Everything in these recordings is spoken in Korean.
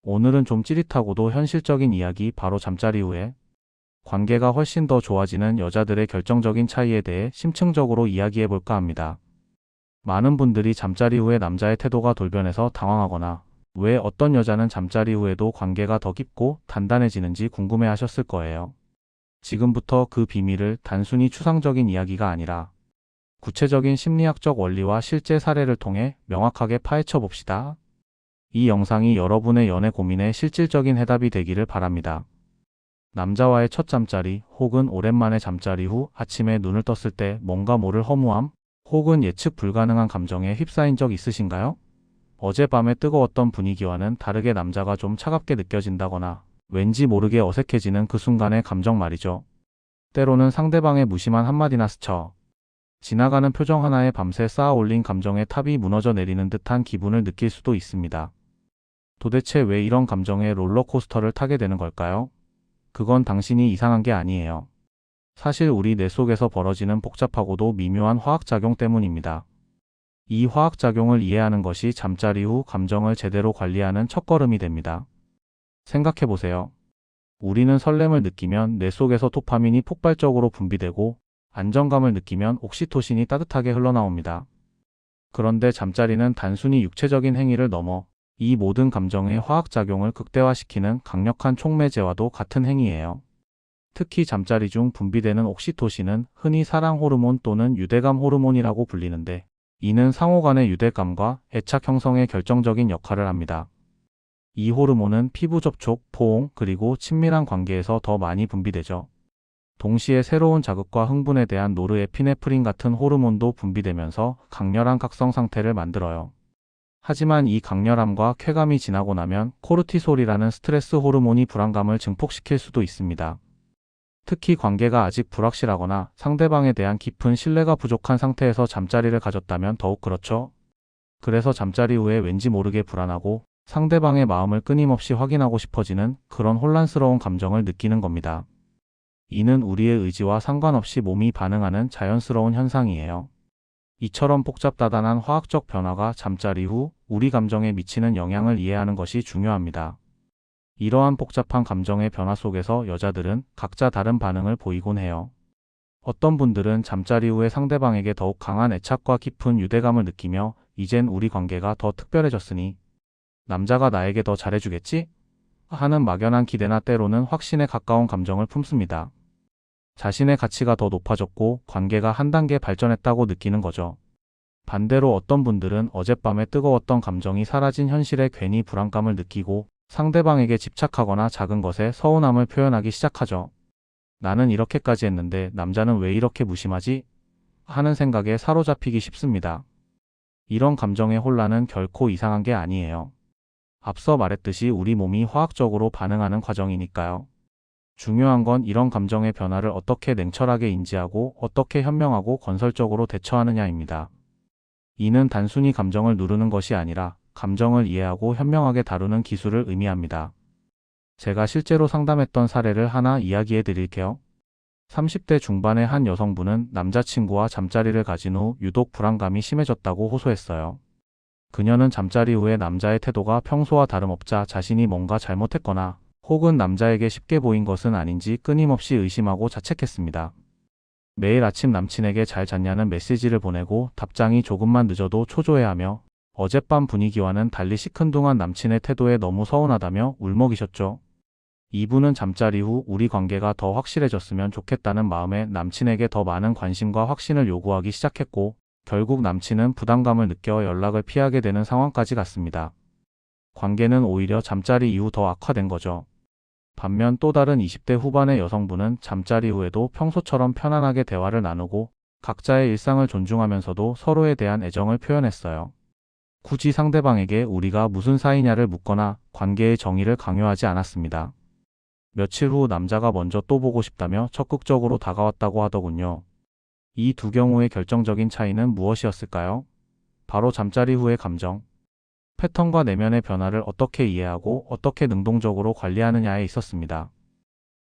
오늘은 좀 찌릿하고도 현실적인 이야기, 바로 잠자리 후에 관계가 훨씬 더 좋아지는 여자들의 결정적인 차이에 대해 심층적으로 이야기해 볼까 합니다. 많은 분들이 잠자리 후에 남자의 태도가 돌변해서 당황하거나 왜 어떤 여자는 잠자리 후에도 관계가 더 깊고 단단해지는지 궁금해 하셨을 거예요. 지금부터 그 비밀을 단순히 추상적인 이야기가 아니라 구체적인 심리학적 원리와 실제 사례를 통해 명확하게 파헤쳐 봅시다. 이 영상이 여러분의 연애 고민에 실질적인 해답이 되기를 바랍니다. 남자와의 첫 잠자리 혹은 오랜만에 잠자리 후 아침에 눈을 떴을 때 뭔가 모를 허무함 혹은 예측 불가능한 감정에 휩싸인 적 있으신가요? 어젯밤의 뜨거웠던 분위기와는 다르게 남자가 좀 차갑게 느껴진다거나 왠지 모르게 어색해지는 그 순간의 감정 말이죠. 때로는 상대방의 무심한 한마디나 스쳐 지나가는 표정 하나에 밤새 쌓아 올린 감정의 탑이 무너져 내리는 듯한 기분을 느낄 수도 있습니다. 도대체 왜 이런 감정의 롤러코스터를 타게 되는 걸까요? 그건 당신이 이상한 게 아니에요. 사실 우리 뇌 속에서 벌어지는 복잡하고도 미묘한 화학작용 때문입니다. 이 화학작용을 이해하는 것이 잠자리 후 감정을 제대로 관리하는 첫걸음이 됩니다. 생각해보세요. 우리는 설렘을 느끼면 뇌 속에서 도파민이 폭발적으로 분비되고 안정감을 느끼면 옥시토신이 따뜻하게 흘러나옵니다. 그런데 잠자리는 단순히 육체적인 행위를 넘어 이 모든 감정의 화학작용을 극대화시키는 강력한 촉매제와도 같은 행위예요. 특히 잠자리 중 분비되는 옥시토신은 흔히 사랑 호르몬 또는 유대감 호르몬이라고 불리는데 이는 상호 간의 유대감과 애착 형성에 결정적인 역할을 합니다. 이 호르몬은 피부 접촉, 포옹, 그리고 친밀한 관계에서 더 많이 분비되죠. 동시에 새로운 자극과 흥분에 대한 노르에피네프린 같은 호르몬도 분비되면서 강렬한 각성 상태를 만들어요. 하지만 이 강렬함과 쾌감이 지나고 나면 코르티솔이라는 스트레스 호르몬이 불안감을 증폭시킬 수도 있습니다. 특히 관계가 아직 불확실하거나 상대방에 대한 깊은 신뢰가 부족한 상태에서 잠자리를 가졌다면 더욱 그렇죠. 그래서 잠자리 후에 왠지 모르게 불안하고 상대방의 마음을 끊임없이 확인하고 싶어지는 그런 혼란스러운 감정을 느끼는 겁니다. 이는 우리의 의지와 상관없이 몸이 반응하는 자연스러운 현상이에요. 이처럼 복잡다단한 화학적 변화가 잠자리 후 우리 감정에 미치는 영향을 이해하는 것이 중요합니다. 이러한 복잡한 감정의 변화 속에서 여자들은 각자 다른 반응을 보이곤 해요. 어떤 분들은 잠자리 후에 상대방에게 더욱 강한 애착과 깊은 유대감을 느끼며 이젠 우리 관계가 더 특별해졌으니 남자가 나에게 더 잘해주겠지? 하는 막연한 기대나 때로는 확신에 가까운 감정을 품습니다. 자신의 가치가 더 높아졌고 관계가 한 단계 발전했다고 느끼는 거죠. 반대로 어떤 분들은 어젯밤에 뜨거웠던 감정이 사라진 현실에 괜히 불안감을 느끼고 상대방에게 집착하거나 작은 것에 서운함을 표현하기 시작하죠. 나는 이렇게까지 했는데 남자는 왜 이렇게 무심하지? 하는 생각에 사로잡히기 쉽습니다. 이런 감정의 혼란은 결코 이상한 게 아니에요. 앞서 말했듯이 우리 몸이 화학적으로 반응하는 과정이니까요. 중요한 건 이런 감정의 변화를 어떻게 냉철하게 인지하고 어떻게 현명하고 건설적으로 대처하느냐입니다. 이는 단순히 감정을 누르는 것이 아니라 감정을 이해하고 현명하게 다루는 기술을 의미합니다. 제가 실제로 상담했던 사례를 하나 이야기해 드릴게요. 30대 중반의 한 여성분은 남자친구와 잠자리를 가진 후 유독 불안감이 심해졌다고 호소했어요. 그녀는 잠자리 후에 남자의 태도가 평소와 다름없자 자신이 뭔가 잘못했거나 혹은 남자에게 쉽게 보인 것은 아닌지 끊임없이 의심하고 자책했습니다. 매일 아침 남친에게 잘 잤냐는 메시지를 보내고 답장이 조금만 늦어도 초조해하며 어젯밤 분위기와는 달리 시큰둥한 남친의 태도에 너무 서운하다며 울먹이셨죠. 이분은 잠자리 후 우리 관계가 더 확실해졌으면 좋겠다는 마음에 남친에게 더 많은 관심과 확신을 요구하기 시작했고 결국 남친은 부담감을 느껴 연락을 피하게 되는 상황까지 갔습니다. 관계는 오히려 잠자리 이후 더 악화된 거죠. 반면 또 다른 20대 후반의 여성분은 잠자리 후에도 평소처럼 편안하게 대화를 나누고 각자의 일상을 존중하면서도 서로에 대한 애정을 표현했어요. 굳이 상대방에게 우리가 무슨 사이냐를 묻거나 관계의 정의를 강요하지 않았습니다. 며칠 후 남자가 먼저 또 보고 싶다며 적극적으로 다가왔다고 하더군요. 이 두 경우의 결정적인 차이는 무엇이었을까요? 바로 잠자리 후의 감정, 패턴과 내면의 변화를 어떻게 이해하고 어떻게 능동적으로 관리하느냐에 있었습니다.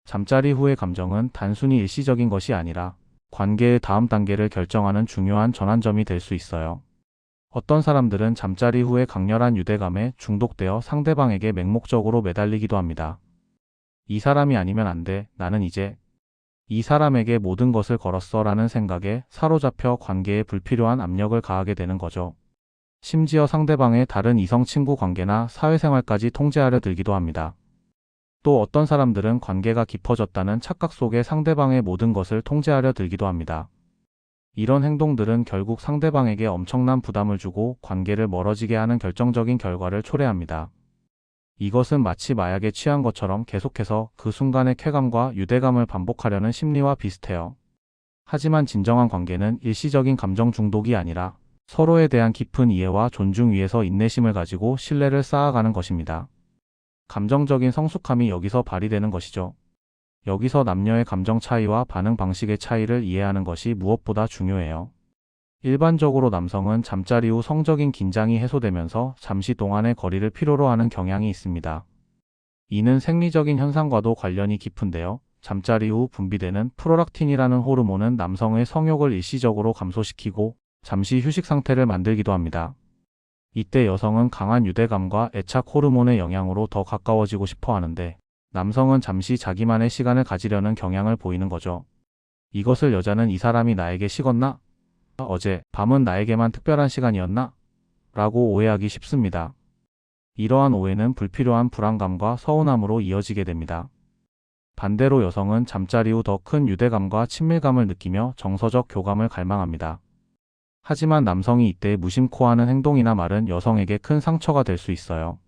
잠자리 후의 감정은 단순히 일시적인 것이 아니라 관계의 다음 단계를 결정하는 중요한 전환점이 될 수 있어요. 어떤 사람들은 잠자리 후에 강렬한 유대감에 중독되어 상대방에게 맹목적으로 매달리기도 합니다. 이 사람이 아니면 안 돼, 나는 이제 이 사람에게 모든 것을 걸었어 라는 생각에 사로잡혀 관계에 불필요한 압력을 가하게 되는 거죠. 심지어 상대방의 다른 이성 친구 관계나 사회생활까지 통제하려 들기도 합니다. 또 어떤 사람들은 관계가 깊어졌다는 착각 속에 상대방의 모든 것을 통제하려 들기도 합니다. 이런 행동들은 결국 상대방에게 엄청난 부담을 주고 관계를 멀어지게 하는 결정적인 결과를 초래합니다. 이것은 마치 마약에 취한 것처럼 계속해서 그 순간의 쾌감과 유대감을 반복하려는 심리와 비슷해요. 하지만 진정한 관계는 일시적인 감정 중독이 아니라 서로에 대한 깊은 이해와 존중 위에서 인내심을 가지고 신뢰를 쌓아가는 것입니다. 감정적인 성숙함이 여기서 발휘되는 것이죠. 여기서 남녀의 감정 차이와 반응 방식의 차이를 이해하는 것이 무엇보다 중요해요. 일반적으로 남성은 잠자리 후 성적인 긴장이 해소되면서 잠시 동안의 거리를 필요로 하는 경향이 있습니다. 이는 생리적인 현상과도 관련이 깊은데요. 잠자리 후 분비되는 프로락틴이라는 호르몬은 남성의 성욕을 일시적으로 감소시키고 잠시 휴식 상태를 만들기도 합니다. 이때 여성은 강한 유대감과 애착 호르몬의 영향으로 더 가까워지고 싶어 하는데 남성은 잠시 자기만의 시간을 가지려는 경향을 보이는 거죠. 이것을 여자는 이 사람이 나에게 식었나? 어제 밤은 나에게만 특별한 시간이었나? 라고 오해하기 쉽습니다. 이러한 오해는 불필요한 불안감과 서운함으로 이어지게 됩니다. 반대로 여성은 잠자리 후 더 큰 유대감과 친밀감을 느끼며 정서적 교감을 갈망합니다. 하지만 남성이 이때 무심코 하는 행동이나 말은 여성에게 큰 상처가 될 수 있어요.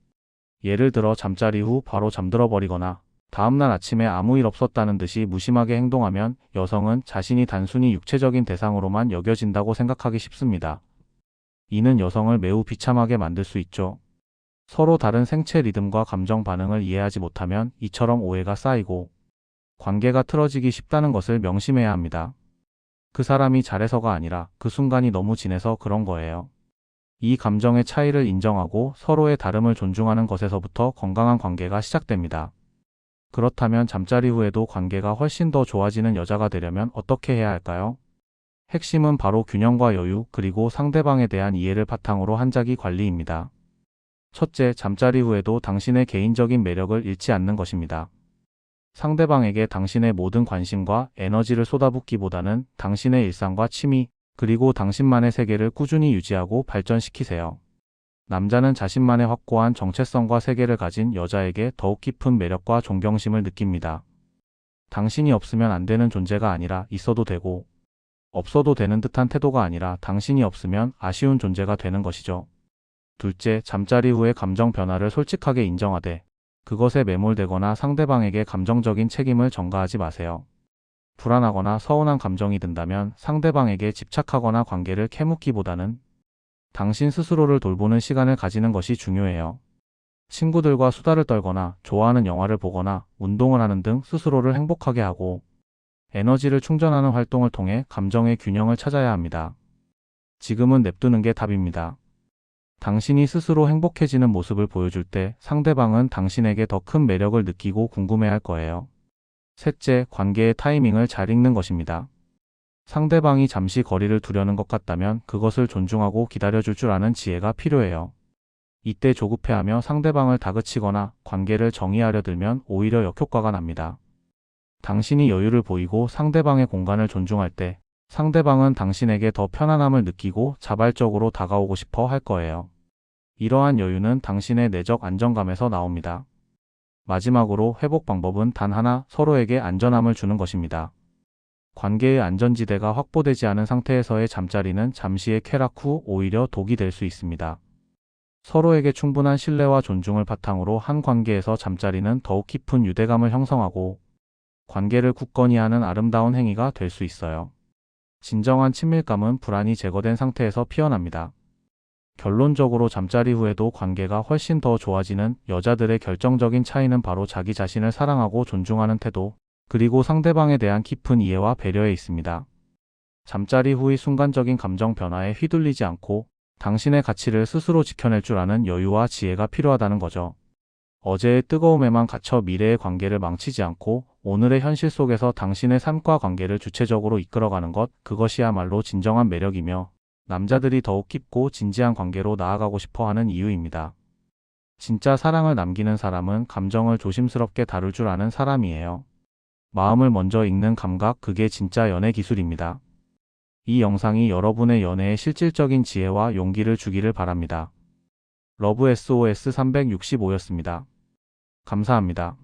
예를 들어 잠자리 후 바로 잠들어 버리거나 다음날 아침에 아무 일 없었다는 듯이 무심하게 행동하면 여성은 자신이 단순히 육체적인 대상으로만 여겨진다고 생각하기 쉽습니다. 이는 여성을 매우 비참하게 만들 수 있죠. 서로 다른 생체 리듬과 감정 반응을 이해하지 못하면 이처럼 오해가 쌓이고 관계가 틀어지기 쉽다는 것을 명심해야 합니다. 그 사람이 잘해서가 아니라 그 순간이 너무 진해서 그런 거예요. 이 감정의 차이를 인정하고 서로의 다름을 존중하는 것에서부터 건강한 관계가 시작됩니다. 그렇다면 잠자리 후에도 관계가 훨씬 더 좋아지는 여자가 되려면 어떻게 해야 할까요? 핵심은 바로 균형과 여유, 그리고 상대방에 대한 이해를 바탕으로 한 자기 관리입니다. 첫째, 잠자리 후에도 당신의 개인적인 매력을 잃지 않는 것입니다. 상대방에게 당신의 모든 관심과 에너지를 쏟아붓기보다는 당신의 일상과 취미, 그리고 당신만의 세계를 꾸준히 유지하고 발전시키세요. 남자는 자신만의 확고한 정체성과 세계를 가진 여자에게 더욱 깊은 매력과 존경심을 느낍니다. 당신이 없으면 안 되는 존재가 아니라 있어도 되고, 없어도 되는 듯한 태도가 아니라 당신이 없으면 아쉬운 존재가 되는 것이죠. 둘째, 잠자리 후의 감정 변화를 솔직하게 인정하되, 그것에 매몰되거나 상대방에게 감정적인 책임을 전가하지 마세요. 불안하거나 서운한 감정이 든다면 상대방에게 집착하거나 관계를 캐묻기보다는 당신 스스로를 돌보는 시간을 가지는 것이 중요해요. 친구들과 수다를 떨거나 좋아하는 영화를 보거나 운동을 하는 등 스스로를 행복하게 하고 에너지를 충전하는 활동을 통해 감정의 균형을 찾아야 합니다. 지금은 냅두는 게 답입니다. 당신이 스스로 행복해지는 모습을 보여줄 때 상대방은 당신에게 더 큰 매력을 느끼고 궁금해할 거예요. 셋째, 관계의 타이밍을 잘 읽는 것입니다. 상대방이 잠시 거리를 두려는 것 같다면 그것을 존중하고 기다려줄 줄 아는 지혜가 필요해요. 이때 조급해하며 상대방을 다그치거나 관계를 정의하려 들면 오히려 역효과가 납니다. 당신이 여유를 보이고 상대방의 공간을 존중할 때 상대방은 당신에게 더 편안함을 느끼고 자발적으로 다가오고 싶어 할 거예요. 이러한 여유는 당신의 내적 안정감에서 나옵니다. 마지막으로 회복 방법은 단 하나, 서로에게 안전함을 주는 것입니다. 관계의 안전지대가 확보되지 않은 상태에서의 잠자리는 잠시의 쾌락 후 오히려 독이 될 수 있습니다. 서로에게 충분한 신뢰와 존중을 바탕으로 한 관계에서 잠자리는 더욱 깊은 유대감을 형성하고 관계를 굳건히 하는 아름다운 행위가 될 수 있어요. 진정한 친밀감은 불안이 제거된 상태에서 피어납니다. 결론적으로 잠자리 후에도 관계가 훨씬 더 좋아지는 여자들의 결정적인 차이는 바로 자기 자신을 사랑하고 존중하는 태도, 그리고 상대방에 대한 깊은 이해와 배려에 있습니다. 잠자리 후의 순간적인 감정 변화에 휘둘리지 않고 당신의 가치를 스스로 지켜낼 줄 아는 여유와 지혜가 필요하다는 거죠. 어제의 뜨거움에만 갇혀 미래의 관계를 망치지 않고 오늘의 현실 속에서 당신의 삶과 관계를 주체적으로 이끌어가는 것, 그것이야말로 진정한 매력이며 남자들이 더욱 깊고 진지한 관계로 나아가고 싶어 하는 이유입니다. 진짜 사랑을 남기는 사람은 감정을 조심스럽게 다룰 줄 아는 사람이에요. 마음을 먼저 읽는 감각, 그게 진짜 연애 기술입니다. 이 영상이 여러분의 연애에 실질적인 지혜와 용기를 주기를 바랍니다. 러브 SOS 365였습니다. 감사합니다.